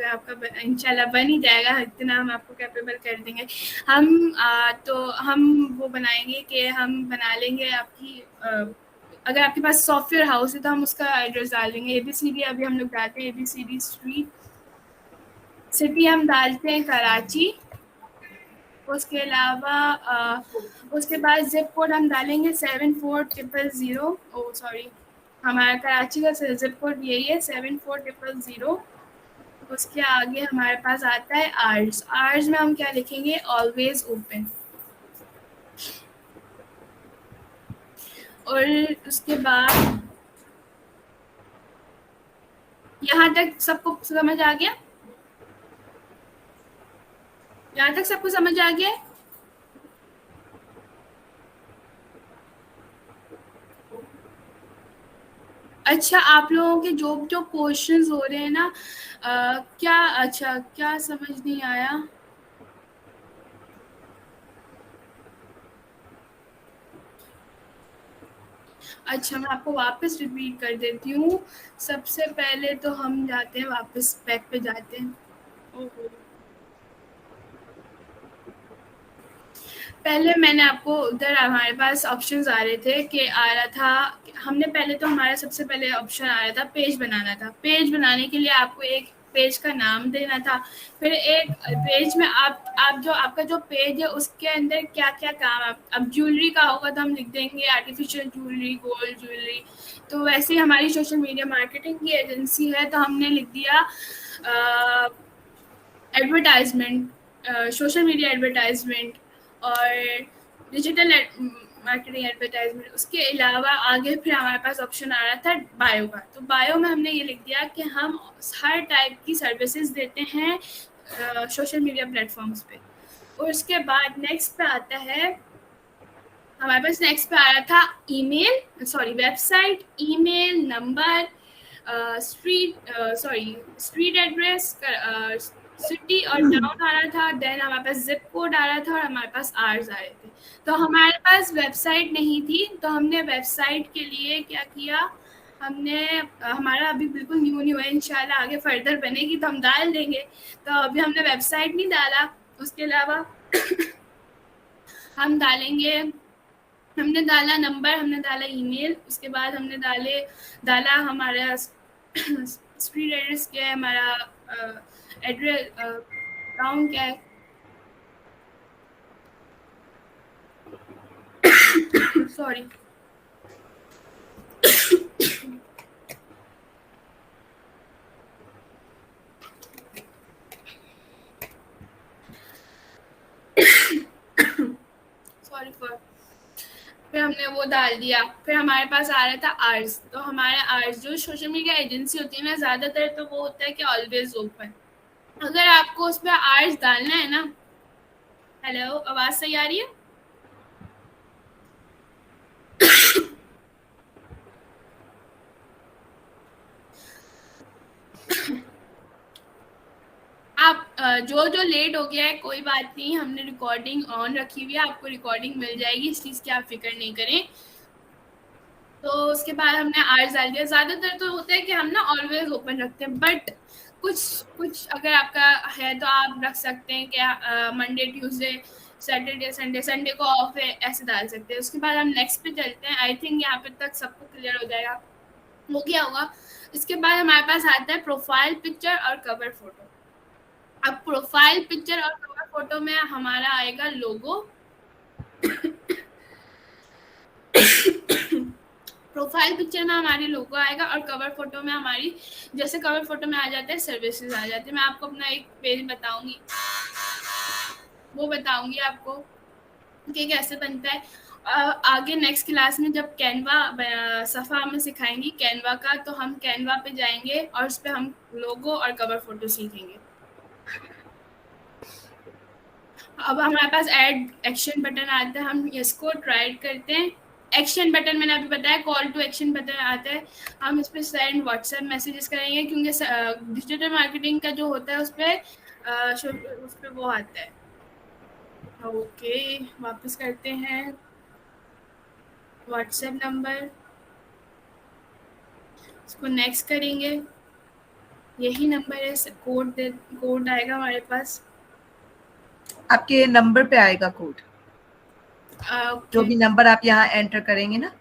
बन ही जाएगा, इतना हम आपको कैपेबल कर देंगे हम, तो हम वो बनाएंगे कि हम बना लेंगे आपकी अगर आपके पास सॉफ्टवेयर हाउस है तो हम उसका एड्रेस डाल देंगे। ABCD अभी हम लोग डालते हैं ABCD स्ट्रीट, सिटी हम डालते हैं कराची, उसके अलावा उसके बाद जिप कोड हम डालेंगे 74000। ओ सॉरी, हमारा कराची का जिप कोड यही है 74000। उसके आगे हमारे पास आता है आवर्स में हम क्या लिखेंगे, ऑलवेज ओपन। और उसके बाद यहाँ तक सबको समझ आ गया? यहाँ तक सबको समझ आ गया? अच्छा, आप लोगों के जो जो क्वेश्चंस हो रहे हैं ना, क्या समझ नहीं आया? अच्छा, मैं आपको वापस रिपीट कर देती हूँ। सबसे पहले तो हम जाते हैं वापस बैक पे जाते हैं। ओहो, पहले मैंने आपको उधर हमारे पास ऑप्शंस आ रहे थे कि आ रहा था, हमने पहले तो हमारा सबसे पहले ऑप्शन आ रहा था पेज बनाना था। पेज बनाने के लिए आपको एक पेज का नाम देना था, फिर एक पेज में आप जो आपका जो पेज है उसके अंदर क्या क्या काम है। अब ज्वेलरी का होगा तो हम लिख देंगे आर्टिफिशियल ज्वेलरी, गोल्ड ज्वेलरी। तो वैसे ही हमारी सोशल मीडिया मार्केटिंग की एजेंसी है तो हमने लिख दिया एडवर्टाइजमेंट, सोशल मीडिया एडवर्टाइजमेंट और डिजिटल मार्केटिंग एडवर्टाइजमेंट। उसके अलावा आगे फिर हमारे पास ऑप्शन आ रहा था बायो का। तो बायो में हमने ये लिख दिया कि हम हर टाइप की सर्विसेज देते हैं सोशल मीडिया प्लेटफॉर्म्स पे। और उसके बाद नेक्स्ट पे आता है, हमारे पास नेक्स्ट पे आ रहा था email, sorry website, email number, street address, city और टाउन आ रहा था। देन हमारे पास जिप कोड आ रहा था और हमारे पास आवर्स आ रहे थे। तो हमारे पास वेबसाइट नहीं थी, तो हमने वेबसाइट के लिए क्या किया, हमने हमारा अभी बिल्कुल न्यू है, इंशाल्लाह आगे फर्दर बनेगी तो हम डाल देंगे। तो अभी हमने वेबसाइट नहीं डाला। उसके अलावा हम डालेंगे, हमने डाला नंबर, हमने डाला ईमेल, उसके बाद हमने डाला हमारा स्ट्रीट एड्रेस क्या है, हमारा एड्रेस टाउन क्या है, सॉरी सॉरी फॉर, फिर हमने वो डाल दिया। फिर हमारे पास आ रहा था आर्स। तो हमारे आर्स जो सोशल मीडिया एजेंसी होती है ना, ज़्यादातर तो वो होता है कि ऑलवेज ओपन। अगर आपको उस पर आर्स डालना है ना, हेलो आवाज़ सही आ रही है? आप जो जो लेट हो गया है कोई बात नहीं, हमने रिकॉर्डिंग ऑन रखी हुई है, आपको रिकॉर्डिंग मिल जाएगी, इस चीज़ की आप फिक्र नहीं करें। तो उसके बाद हमने आवर्स डाल दिया। ज़्यादातर तो होता है कि हम ना ऑलवेज ओपन रखते हैं, बट कुछ कुछ अगर आपका है तो आप रख सकते हैं कि Monday Tuesday Saturday Sunday, Sunday को ऑफ है, ऐसे डाल सकते हैं। उसके बाद हम नेक्स्ट पे चलते हैं। आई थिंक यहाँ पे तक सबको क्लियर हो जाएगा, हो गया होगा। इसके बाद हमारे पास आता है प्रोफाइल पिक्चर और कवर फोटो। अब प्रोफाइल पिक्चर और कवर फोटो में हमारा आएगा लोगो। प्रोफाइल पिक्चर में हमारी लोगो आएगा और कवर फोटो में हमारी, जैसे कवर फोटो में आ जाते हैं सर्विसेज आ जाते हैं। मैं आपको अपना एक पेज बताऊंगी, वो बताऊंगी आपको कि कैसे बनता है। आगे नेक्स्ट क्लास में जब कैनवा सफ़ा हमें सिखाएंगी कैनवा का, तो हम कैनवा पे जाएंगे और उस पर हम लोगो और कवर फोटो सीखेंगे। अब हमारे पास ऐड एक्शन बटन आता है, हम इसको ट्राई करते हैं। एक्शन बटन मैंने अभी बताया, कॉल टू एक्शन बटन आता है, हम इस पर सेंड व्हाट्सएप मैसेजेस करेंगे, क्योंकि डिजिटल मार्केटिंग का जो होता है उस पर वो आता है। ओके, वापस करते हैं व्हाट्सएप नंबर, इसको नेक्स्ट करेंगे, यही नंबर है, कोड आएगा हमारे पास, आपके नंबर पे आएगा कोड। जो भी नंबर आप यहाँ एंटर करेंगे ना,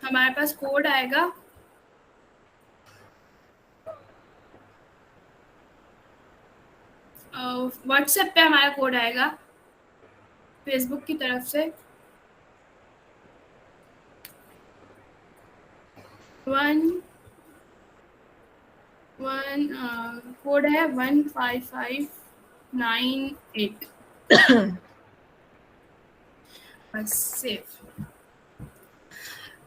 हमारे पास कोड आएगा। व्हाट्सएप पे हमारा कोड आएगा फेसबुक की तरफ से 1 1 कोड है 15598 बस सेव।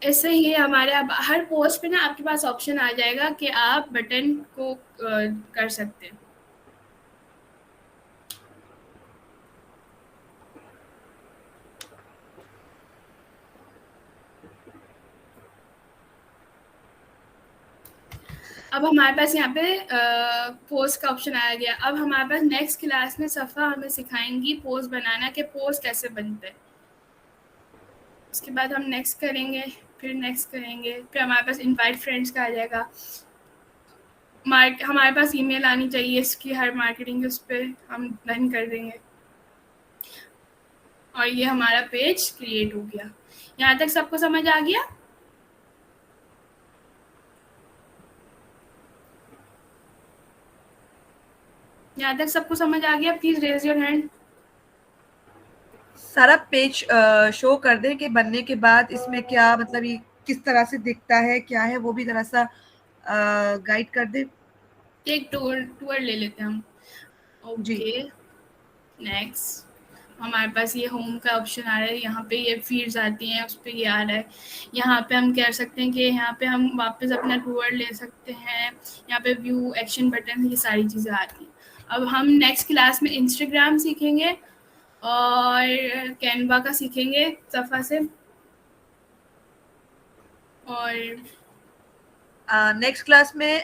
ऐसे ही हमारे अब हर पोस्ट पे ना आपके पास ऑप्शन आ जाएगा कि आप बटन को कर सकते हैं। अब हमारे पास यहाँ पे पोस्ट का ऑप्शन आ गया। अब हमारे पास नेक्स्ट क्लास में सफ़ा हमें सिखाएंगी पोस्ट बनाना कि पोस्ट कैसे बनते हैं। उसके बाद हम नेक्स्ट करेंगे, फिर नेक्स्ट करेंगे, फिर हमारे पास इनवाइट फ्रेंड्स का आ जाएगा। हमारे पास ईमेल आनी चाहिए इसकी हर मार्केटिंग, उस पर हम डन कर देंगे और ये हमारा पेज क्रिएट हो गया। यहाँ तक सबको समझ आ गया? यहाँ तक सबको समझ आ गया? Please raise your hand. सारा पेज शो कर दे कि बनने के बाद इसमें क्या मतलब ये किस तरह से दिखता है, क्या है, वो भी जरा सा गाइड कर दे। एक टूर ले लेते हैं हम। ओके, नेक्स्ट हमारे पास ये होम का ऑप्शन आ रहा है। यहाँ पे ये फीड्स आती हैं, उस पर ये आ रहा है। यहाँ पे हम कह सकते हैं कि यहाँ पे हम वापस अपना टूर ले सकते हैं। यहाँ पे व्यू, एक्शन बटन, ये सारी चीज़ें आती हैं। अब हम नेक्स्ट क्लास में इंस्टाग्राम सीखेंगे और कैनवा का सीखेंगे सफ़ा से। और नेक्स्ट क्लास में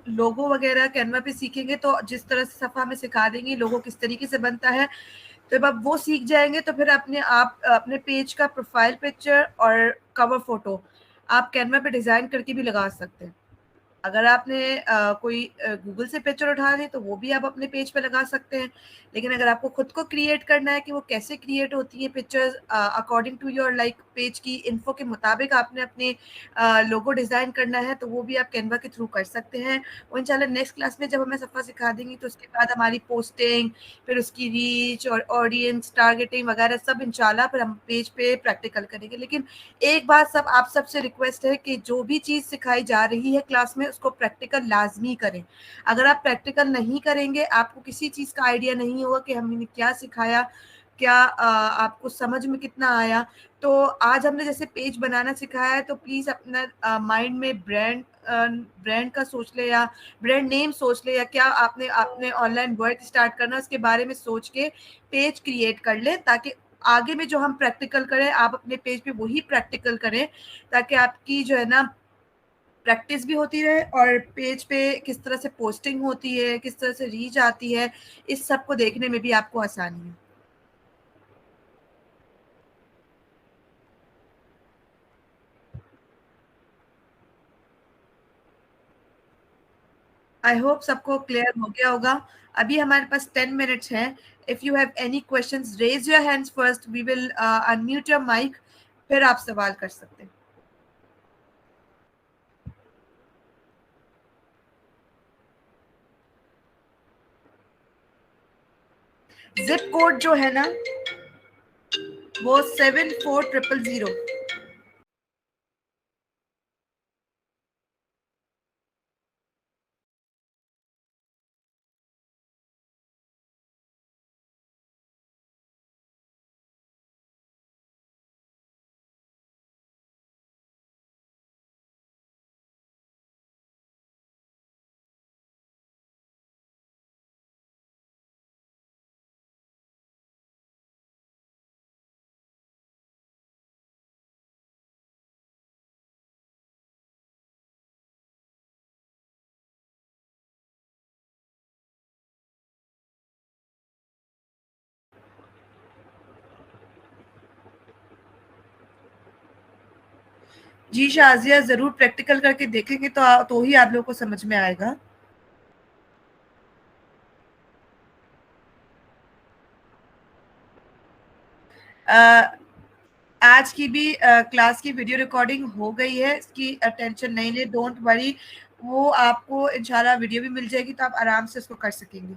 लोगो वगैरह कैनवा पे सीखेंगे, तो जिस तरह से सफ़ा में सिखा देंगी लोगो किस तरीके से बनता है। तो जब आप वो सीख जाएंगे तो फिर आप अपने पेज का प्रोफाइल पिक्चर और कवर फोटो आप कैनवा पे डिज़ाइन करके भी लगा सकते हैं। अगर आपने कोई गूगल से पिक्चर उठा ली तो वो भी आप अपने पेज पे लगा सकते हैं। लेकिन अगर आपको खुद को क्रिएट करना है कि वो कैसे क्रिएट होती है pictures according to your like page की इन्फो के मुताबिक आपने अपने लोगो डिज़ाइन करना है, तो वो भी आप कैनवा के थ्रू कर सकते हैं। वो इंशाल्लाह नेक्स्ट क्लास में जब हमें सफ़ा सिखा देंगी तो उसके बाद हमारी पोस्टिंग, फिर उसकी रीच और ऑडियंस टारगेटिंग वगैरह सब इंशाल्लाह फिर हम पेज पे प्रैक्टिकल करेंगे। लेकिन एक बात आप सबसे रिक्वेस्ट है कि जो भी चीज़ सिखाई जा रही है क्लास में उसको प्रैक्टिकल लाजमी करें। अगर आप प्रैक्टिकल नहीं करेंगे, आपको किसी चीज़ का आइडिया नहीं होगा कि हमने क्या सिखाया, क्या आपको समझ में कितना आया। तो आज हमने जैसे पेज बनाना सिखाया है, तो प्लीज़ अपना माइंड में ब्रांड का सोच ले या ब्रांड नेम सोच ले, या क्या आपने आपने ऑनलाइन वर्क स्टार्ट करना उसके बारे में सोच के पेज क्रिएट कर लें, ताकि आगे में जो हम प्रैक्टिकल करें आप अपने पेज पे वही प्रैक्टिकल करें, ताकि आपकी जो है ना प्रैक्टिस भी होती रहे और पेज पे किस तरह से पोस्टिंग होती है, किस तरह से रीच आती है, इस सब को देखने में भी आपको आसानी है। आई होप सबको क्लियर हो गया होगा। अभी हमारे पास 10 मिनट्स हैं। If you have any questions raise your hands first, we will unmute your mic, फिर आप सवाल कर सकते हैं। जिप कोड जो है ना वो 74000। जी शाजिया, जरूर प्रैक्टिकल करके देखेंगे तो ही आप लोगों को समझ में आएगा। आज की भी क्लास की वीडियो रिकॉर्डिंग हो गई है, इसकी टेंशन नहीं ले, डोंट वरी। वो आपको इंशाल्लाह वीडियो भी मिल जाएगी, तो आप आराम से उसको कर सकेंगे।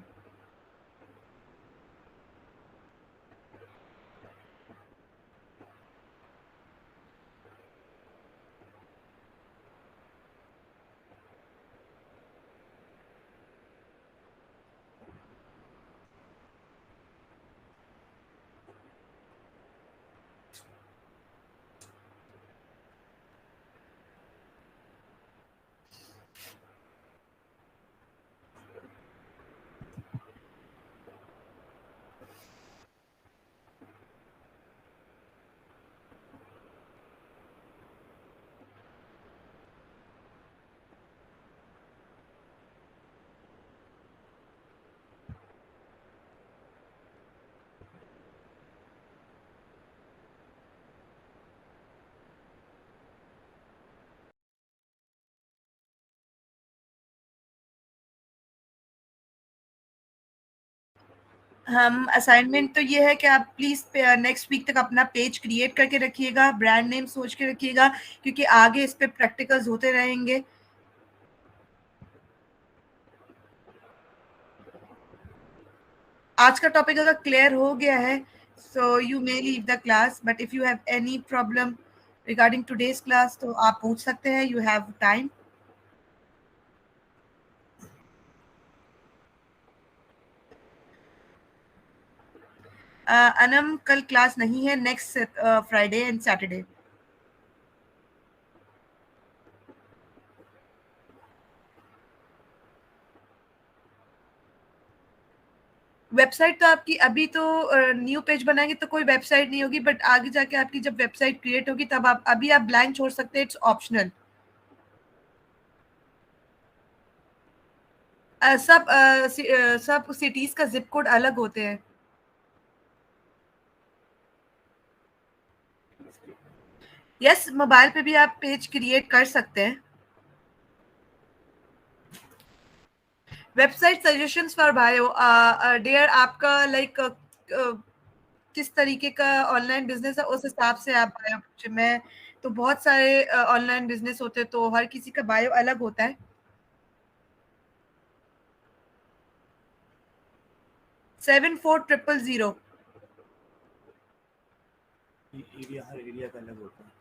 हम असाइनमेंट तो ये है कि आप प्लीज नेक्स्ट वीक तक अपना पेज क्रिएट करके रखिएगा, ब्रांड नेम सोच के रखिएगा, क्योंकि आगे इस पे प्रैक्टिकल्स होते रहेंगे। आज का टॉपिक अगर क्लियर हो गया है, so you may leave the class, but if you have any problem regarding today's class तो आप पूछ सकते हैं, यू हैव टाइम। अनम कल क्लास नहीं है, next Friday and Saturday. Website तो आपकी अभी तो न्यू पेज बनाएंगे तो कोई वेबसाइट नहीं होगी, बट आगे जाके आपकी जब वेबसाइट क्रिएट होगी तब आप अभी आप ब्लैंक छोड़ सकते हैं, इट्स ऑप्शनल। सब सिटीज का जिप कोड अलग होते हैं। यस, मोबाइल पे भी आप पेज क्रिएट कर सकते हैं। Website suggestions for bio dear, आपका लाइक किस तरीके का ऑनलाइन बिजनेस है उस हिसाब से आप बायो पूछे। मैं तो बहुत सारे ऑनलाइन बिजनेस होते हैं तो हर किसी का बायो अलग होता है। 7400। एरिया, हर एरिया का अलग होता है।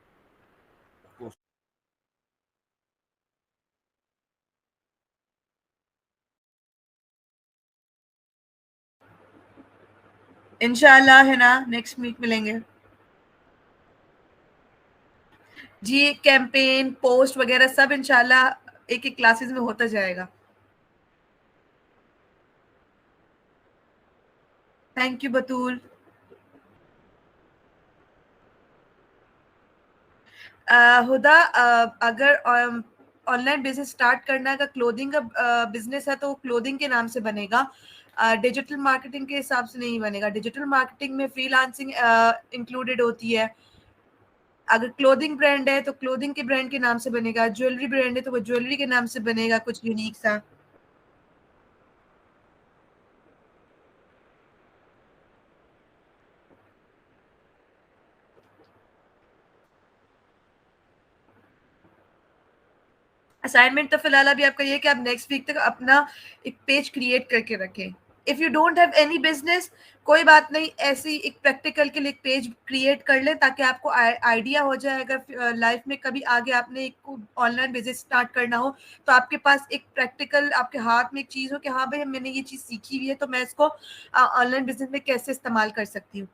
इंशाल्लाह है ना, नेक्स्ट वीक मिलेंगे जी। कैंपेन पोस्ट वगैरह सब इंशाल्लाह एक एक क्लासेस में होता जाएगा। थैंक यू बतूल। हुदा, अगर ऑनलाइन बिजनेस स्टार्ट करना है, अगर क्लोथिंग का बिजनेस है तो क्लोथिंग के नाम से बनेगा, डिजिटल मार्केटिंग के हिसाब से नहीं बनेगा। डिजिटल मार्केटिंग में फ्रीलांसिंग इंक्लूडेड होती है। अगर क्लोथिंग ब्रांड है तो क्लोथिंग के ब्रांड के नाम से बनेगा, ज्वेलरी ब्रांड है तो वो ज्वेलरी के नाम से बनेगा, कुछ यूनिक सा। असाइनमेंट तो फिलहाल अभी आपका ये है कि आप नेक्स्ट वीक तक अपना एक पेज क्रिएट करके रखें। If you don't have any business, कोई बात नहीं, ऐसी एक प्रैक्टिकल के लिए एक पेज क्रिएट कर ले ताकि आपको आइडिया हो जाए। अगर लाइफ में कभी आगे आपने एक ऑनलाइन बिजनेस स्टार्ट करना हो तो आपके पास एक प्रैक्टिकल, आपके हाथ में एक चीज हो कि हाँ भाई मैंने ये चीज सीखी हुई है तो मैं इसको ऑनलाइन बिजनेस में कैसे इस्तेमाल कर सकती हूँ।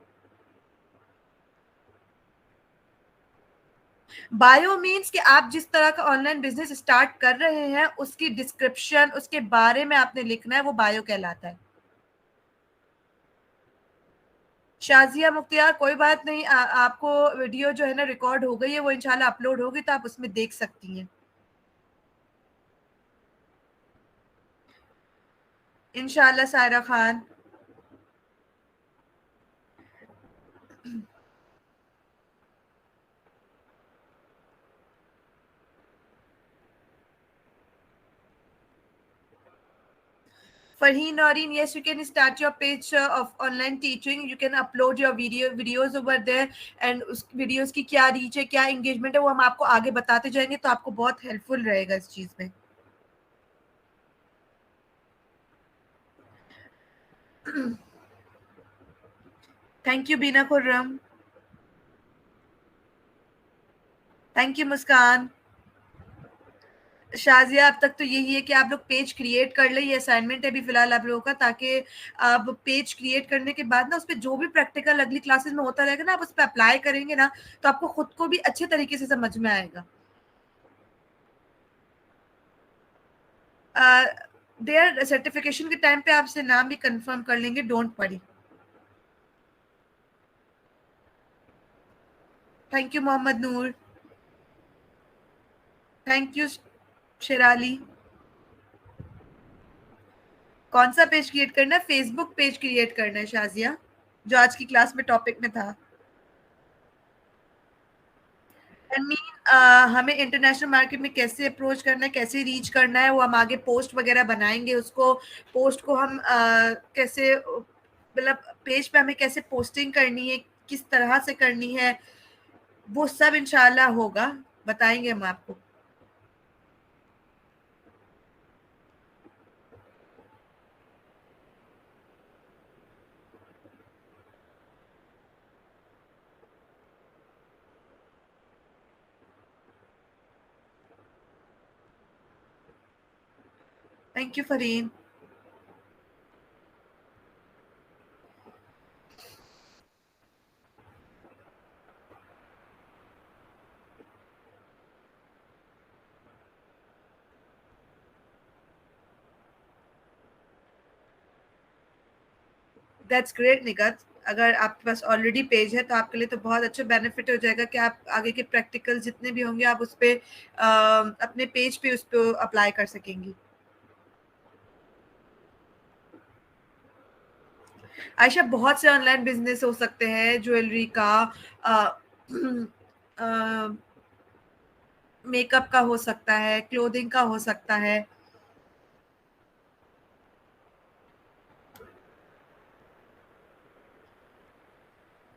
बायो मीन्स कि आप जिस तरह का ऑनलाइन बिजनेस स्टार्ट कर रहे हैं उसकी डिस्क्रिप्शन, उसके बारे में आपने लिखना है, वो बायो कहलाता है। शाजिया मुख्तियार, कोई बात नहीं, आपको वीडियो जो है ना रिकॉर्ड हो गई है, वो इंशाल्लाह अपलोड होगी तो आप उसमें देख सकती हैं इंशाल्लाह। Saira Khan, Farheen Noreen, yes, you can start your page of online teaching. You can upload your videos over there, and उस videos की क्या reach है, क्या engagement है, वो हम आपको आगे बताते जाएंगे तो आपको बहुत helpful रहेगा इस चीज में। Thank you Beena Khurram, thank you Muskan. Shazia, अब तक तो यही है कि आप लोग पेज क्रिएट कर ले, ये असाइनमेंट है अभी फिलहाल आप लोगों का, ताकि आप पेज क्रिएट करने के बाद ना उस पर जो भी प्रैक्टिकल अगली क्लासेस में होता रहेगा ना, आप उस पर अप्लाई करेंगे ना तो आपको खुद को भी अच्छे तरीके से समझ में आएगा। देयर सर्टिफिकेशन के टाइम पे आपसे नाम भी कंफर्म कर लेंगे, don't worry. Thank you Mohammad Noor, thank you Sherali. कौन सा पेज क्रिएट करना है? फेसबुक पेज क्रिएट करना है शाजिया, जो आज की क्लास में टॉपिक में था। हमें इंटरनेशनल मार्केट में कैसे अप्रोच करना है, कैसे रीच करना है, वो हम आगे पोस्ट वगैरह बनाएंगे। उसको पोस्ट को हम कैसे मतलब पेज पे हमें कैसे पोस्टिंग करनी है, किस तरह से करनी है, वो सब इंशाल्लाह होगा, बताएंगे हम आपको। Thank you Fareen. That's great Nighat. अगर आपके पास ऑलरेडी पेज है तो आपके लिए तो बहुत अच्छा बेनिफिट हो जाएगा कि आप आगे के प्रैक्टिकल जितने भी होंगे आप उस पे अपने पेज पे उस पे अप्लाई कर सकेंगी। आयशा, बहुत से ऑनलाइन बिजनेस हो सकते हैं, ज्वेलरी का, मेकअप का हो सकता है, क्लोथिंग का हो सकता है।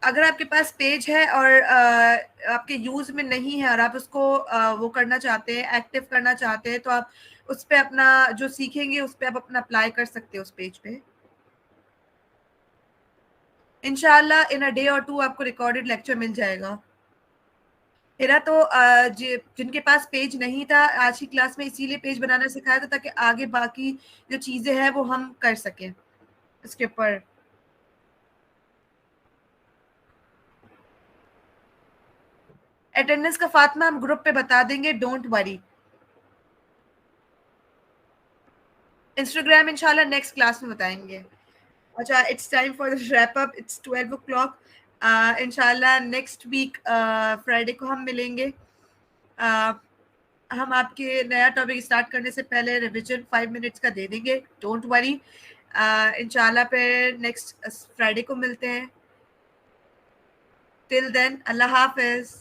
अगर आपके पास पेज है और आपके यूज में नहीं है और आप उसको वो करना चाहते हैं, एक्टिव करना चाहते हैं, तो आप उस पे अपना जो सीखेंगे उस पे आप अपना अप्लाई कर सकते हो उस पेज पे। इंशाल्लाह इन अ डे और 2 आपको रिकॉर्डेड लेक्चर मिल जाएगा। मेरा तो जिनके पास पेज नहीं था आज की क्लास में इसीलिए पेज बनाना सिखाया था ताकि आगे बाकी जो चीजें हैं वो हम कर सकें इसके ऊपर। अटेंडेंस का फातिमा हम ग्रुप पे बता देंगे, डोंट वरी। इंस्टाग्राम इंशाल्लाह नेक्स्ट क्लास में बताएंगे। अच्छा, it's time for the wrap up, it's 12 o'clock। इंशाल्लाह नेक्स्ट वीक फ्राइडे को हम मिलेंगे। हम आपके नया टॉपिक स्टार्ट करने से पहले रिवीजन 5 मिनट्स का दे देंगे, डोंट वरी। इंशाल्लाह फिर नेक्स्ट फ्राइडे को मिलते हैं। टिल देन अल्लाह हाफिज।